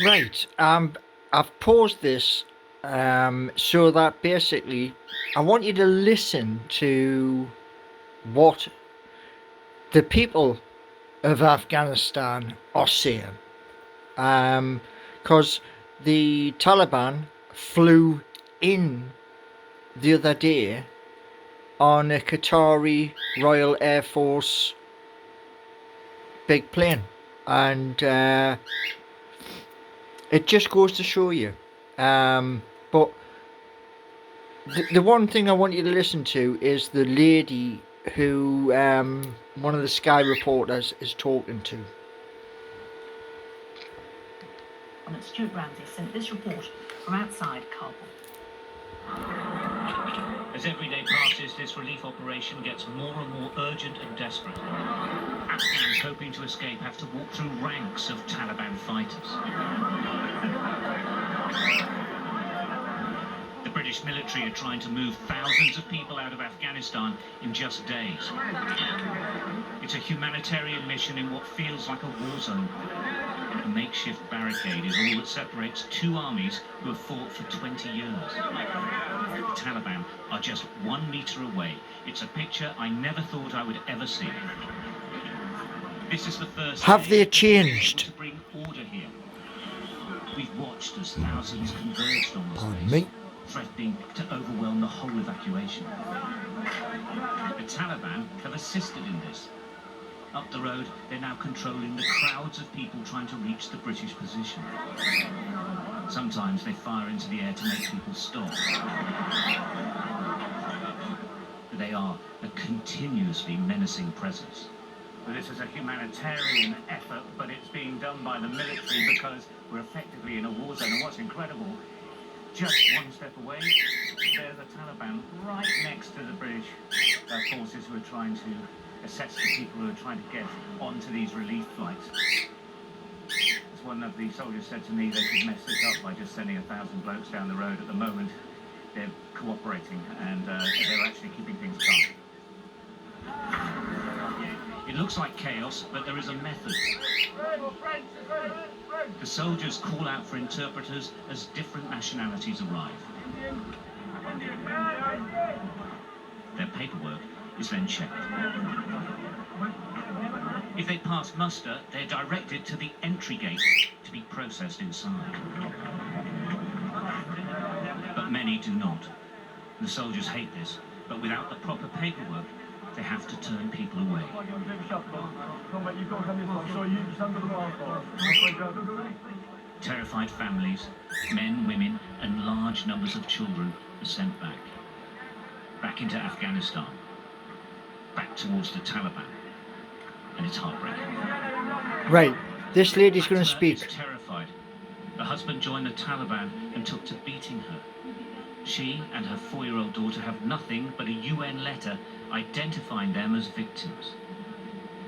Right. I've paused this so that basically I want you to listen to what the people of Afghanistan are saying. Because the Taliban flew in the other day on a Qatari Royal Air Force big plane. And it just goes to show you. But the one thing I want you to listen to is the lady who one of the Sky reporters is talking to. Stuart Ramsey sent this report from outside Kabul. As every day passes, this relief operation gets more and more urgent and desperate. Afghans hoping to escape have to walk through ranks of Taliban fighters. The British military are trying to move thousands of people out of Afghanistan in just days. It's a humanitarian mission in what feels like a war zone. A makeshift barricade is all that separates two armies who have fought for 20 years. The Taliban are just 1 meter away. It's a picture I never thought I would ever see. This is the first Have they day changed? to bring order here. We've watched as thousands converged on the Pardon space, me. threatening to overwhelm the whole evacuation. The Taliban have assisted in this. Up the road, they're now controlling the crowds of people trying to reach the British position. Sometimes they fire into the air to make people stop. They are a continuously menacing presence. This is a humanitarian effort, but it's being done by the military because we're effectively in a war zone. And what's incredible, just one step away, there's the Taliban right next to the British forces who are trying to assess the people who are trying to get onto these relief flights. As one of the soldiers said to me, they could mess this up by just sending 1,000 blokes down the road. At the moment, they're cooperating and they're actually keeping things calm. It looks like chaos, but there is a method. The soldiers call out for interpreters as different nationalities arrive. Their paperwork is then checked. If they pass muster, they're directed to the entry gate to be processed inside. But many do not. The soldiers hate this, but without the proper paperwork, they have to turn people away. Terrified families, men, women, and large numbers of children are sent back. Back into Afghanistan. Back towards the Taliban. And it's heartbreaking. Right. This lady's going to Fatima is speak. terrified. Her husband joined the Taliban and took to beating her. She and her 4-year-old daughter have nothing but a UN letter identifying them as victims.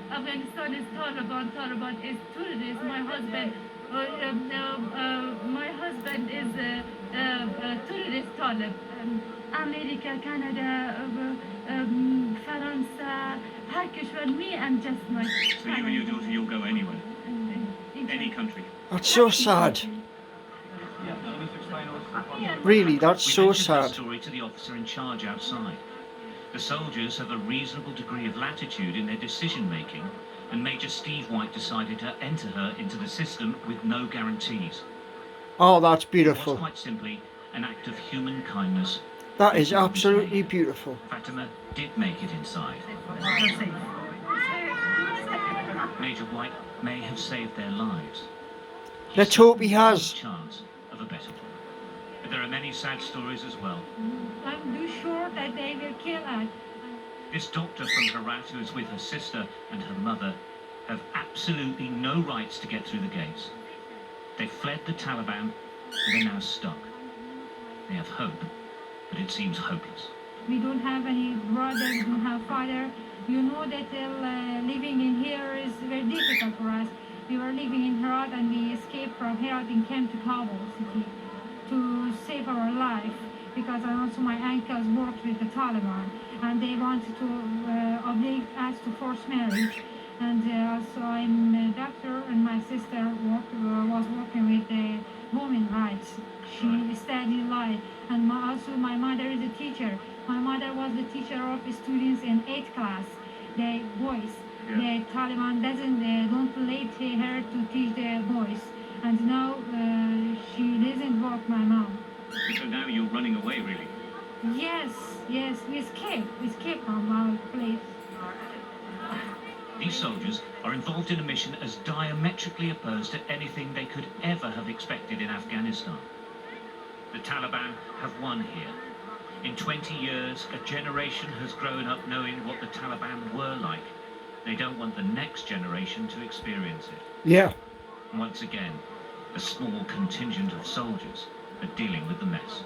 Afghanistan is Taliban. Taliban is terrorist. My husband is a terrorist Talib. America, Canada, France, her kishwar, me and just my. So you and your daughter, you'll go anywhere, any country. That's so sad. Really, that's We so mentioned this sad. story to the officer in charge outside. The soldiers have a reasonable degree of latitude in their decision-making, and Major Steve White decided to enter her into the system with no guarantees. Oh, that's It was beautiful. quite simply an act of human kindness. That is before absolutely dismay. beautiful. Fatima did make it inside. Major White may have saved their lives. Let's hope he has. Chance of a better one. But there are many sad stories as well. I'm too sure that they will kill us. This doctor from Herat, who is with her sister and her mother, have absolutely no rights to get through the gates. They fled the Taliban and they're now stuck. They have hope, but it seems hopeless. We don't have any brother, we don't have father. You know that living in here is very difficult for us. We were living in Herat and we escaped from Herat and came to Kabul city to save our life because also my uncles worked with the Taliban and they wanted to oblige us to forced marriage. And also I'm a doctor and my sister was working with the don't let her to teach the boys. And now she doesn't work, my mom. So now you're running away, really? Yes, yes, we escape from our place. These soldiers are involved in a mission as diametrically opposed to anything they could ever have expected in Afghanistan. The Taliban have won here. In 20 years, a generation has grown up knowing what the Taliban were like. They don't want the next generation to experience it. Yeah. Once again, a small contingent of soldiers are dealing with the mess.